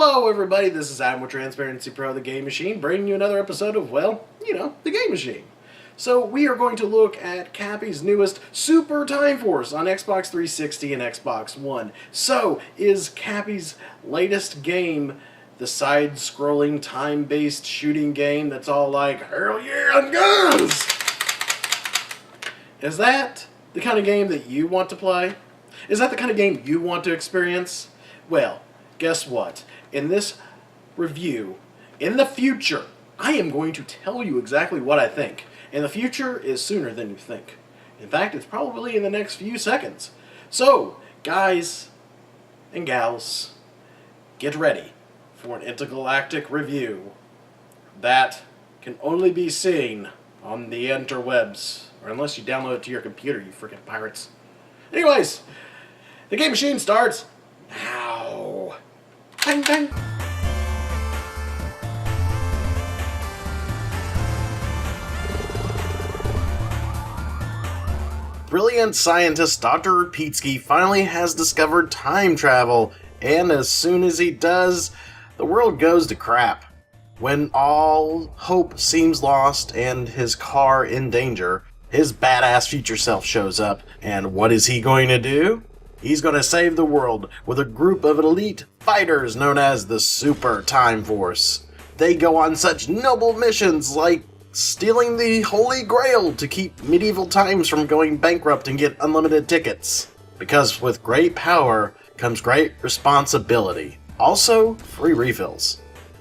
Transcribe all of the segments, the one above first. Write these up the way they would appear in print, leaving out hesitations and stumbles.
Hello everybody, this is Adam with Transparency Pro, the Game Machine, bringing you another episode of, well, the Game Machine. So we are going to look at Cappy's newest Super Time Force on Xbox 360 and Xbox One. So, is Cappy's latest game the side-scrolling, time-based shooting game that's all like, hell yeah, on guns? Is that the kind of game that you want to play? Is that the kind of game you want to experience? Well, guess what? In this review, in the future, I am going to tell you exactly what I think. And the future is sooner than you think. In fact, it's probably in the next few seconds. So, guys and gals, get ready for an intergalactic review that can only be seen on the interwebs. Or unless you download it to your computer, you freaking pirates. Anyways, the Game Machine starts now. Bang, bang. Brilliant scientist Dr. Repeatsky finally has discovered time travel, and as soon as he does, the world goes to crap. When all hope seems lost and his car in danger, his badass future self shows up, and what is he going to do? He's going to save the world with a group of elite fighters known as the Super Time Force. They go on such noble missions like stealing the Holy Grail to keep medieval times from going bankrupt and get unlimited tickets. Because with great power comes great responsibility. Also, free refills.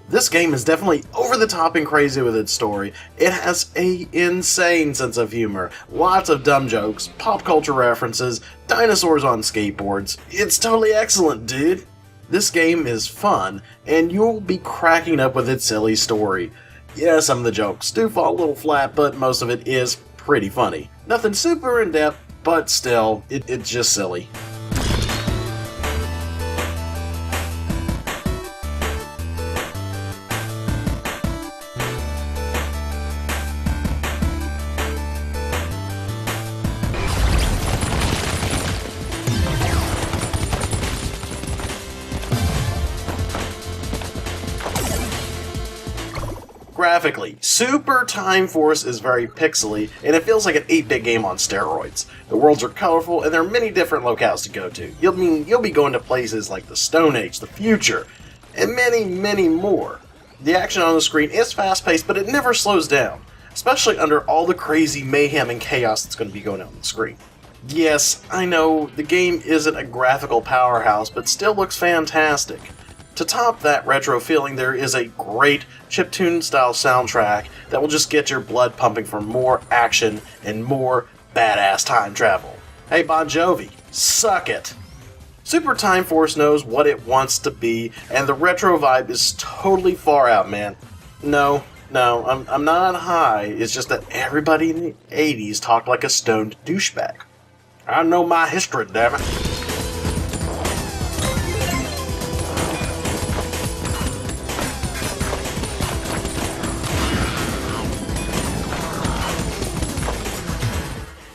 This game is definitely over the top and crazy with its story. It has an insane sense of humor, lots of dumb jokes, pop culture references, dinosaurs on skateboards. It's totally excellent, dude. This game is fun, and you'll be cracking up with its silly story. Yeah, some of the jokes do fall a little flat, but most of it is pretty funny. Nothing super in-depth, but still, it's just silly. Graphically, Super Time Force is very pixely, and it feels like an 8-bit game on steroids. The worlds are colorful, and there are many different locales to go to. You'll be going to places like the Stone Age, the future, and many, many more. The action on the screen is fast-paced, but it never slows down, especially under all the crazy mayhem and chaos that's going to be going on the screen. Yes, I know, the game isn't a graphical powerhouse, but still looks fantastic. To top that retro feeling, there is a great chiptune style soundtrack that will just get your blood pumping for more action and more badass time travel. Hey Bon Jovi, suck it! Super Time Force knows what it wants to be, and the retro vibe is totally far out, man. No, I'm not high, it's just that everybody in the 80s talked like a stoned douchebag. I know my history, damn it.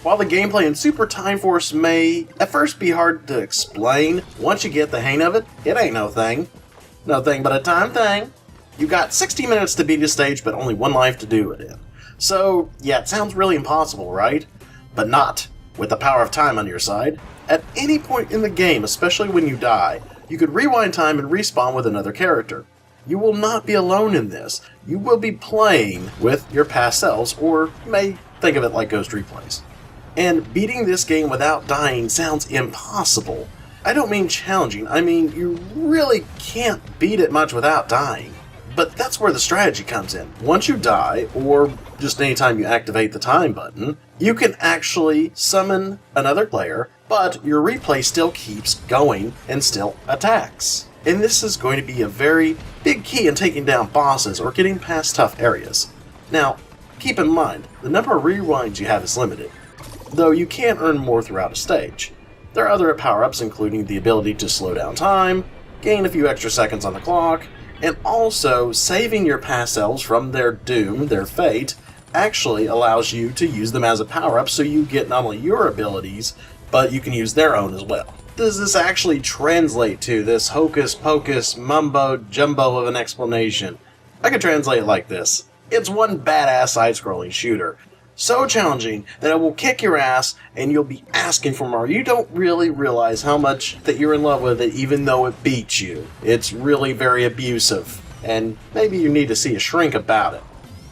While the gameplay in Super Time Force may at first be hard to explain, once you get the hang of it, it ain't no thing. No thing but a time thing. You got 60 minutes to beat a stage, but only one life to do it in. So, yeah, it sounds really impossible, right? But not with the power of time on your side. At any point in the game, especially when you die, you could rewind time and respawn with another character. You will not be alone in this. You will be playing with your past selves, or you may think of it like Ghost Replays. And beating this game without dying sounds impossible. I don't mean challenging, I mean you really can't beat it much without dying. But that's where the strategy comes in. Once you die, or just anytime you activate the time button, you can actually summon another player, but your replay still keeps going and still attacks. And this is going to be a very big key in taking down bosses or getting past tough areas. Now, keep in mind, the number of rewinds you have is limited, though you can earn more throughout a stage. There are other power-ups including the ability to slow down time, gain a few extra seconds on the clock, and also saving your past selves from their doom, their fate, actually allows you to use them as a power-up so you get not only your abilities, but you can use their own as well. does this actually translate to, this hocus pocus mumbo jumbo of an explanation? I could translate it like this. It's one badass side-scrolling shooter. So challenging that it will kick your ass and you'll be asking for more. You don't really realize how much that you're in love with it even though it beats you. It's really very abusive, and maybe you need to see a shrink about it.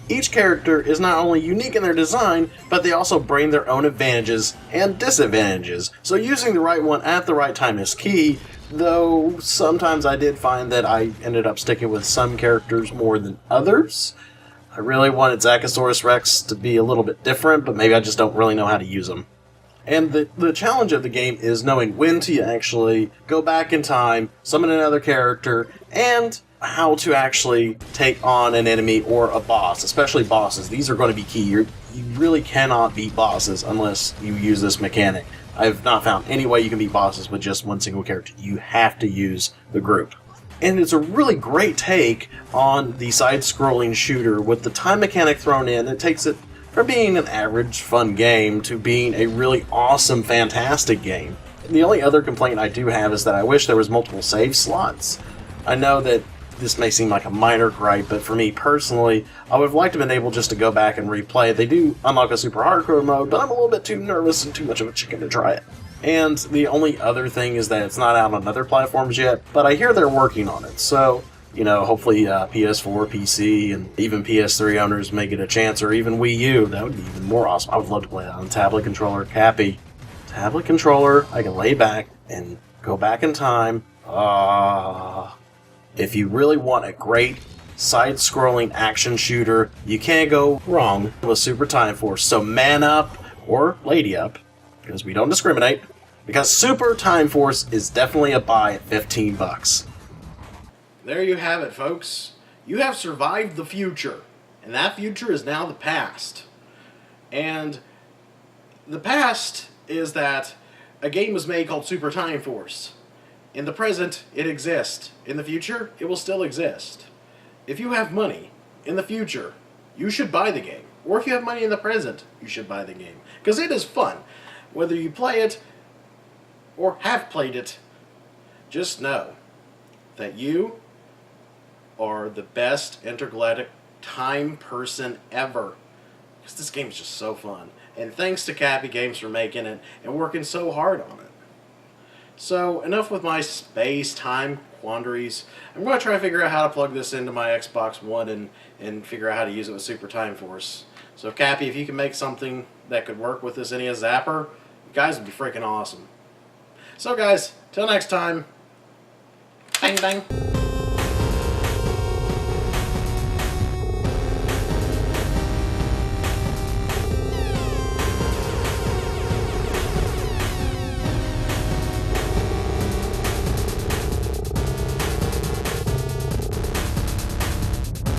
Each character is not only unique in their design, but they also bring their own advantages and disadvantages, so using the right one at the right time is key, though sometimes I did find that I ended up sticking with some characters more than others. I really wanted Zachosaurus Rex to be a little bit different, but maybe I just don't really know how to use them. And the challenge of the game is knowing when to actually go back in time, summon another character, and how to actually take on an enemy or a boss, especially bosses. These are going to be key. You really cannot beat bosses unless you use this mechanic. I've not found any way you can beat bosses with just one single character. You have to use the group. And it's a really great take on the side-scrolling shooter with the time mechanic thrown in. It takes it from being an average, fun game to being a really awesome, fantastic game. The only other complaint I do have is that I wish there was multiple save slots. I know that this may seem like a minor gripe, but for me personally, I would have liked to have been able just to go back and replay it. They do unlock a super hardcore mode, but I'm a little bit too nervous and too much of a chicken to try it. And the only other thing is that it's not out on other platforms yet, but I hear they're working on it. So, you know, hopefully PS4, PC, and even PS3 owners may get a chance, or even Wii U. That would be even more awesome. I would love to play that on a tablet controller. Cappy. Tablet controller, I can lay back and go back in time. If you really want a great side-scrolling action shooter, you can't go wrong with Super Time Force. So man up, or lady up, because we don't discriminate, because Super Time Force is definitely a buy at $15. There you have it, folks. You have survived the future, and that future is now the past. And the past is that a game was made called Super Time Force. In the present, it exists. In the future, it will still exist. If you have money in the future, you should buy the game. Or if you have money in the present, you should buy the game. Because it is fun. Whether you play it or have played it, just know that you are the best intergalactic time person ever. Because this game is just so fun. And thanks to Cappy Games for making it and working so hard on it. So, enough with my space-time quandaries. I'm going to try to figure out how to plug this into my Xbox One and figure out how to use it with Super Time Force. So, Cappy, if you can make something that could work with this NES Zapper, you guys would be freaking awesome. So, guys, till next time, bang bang.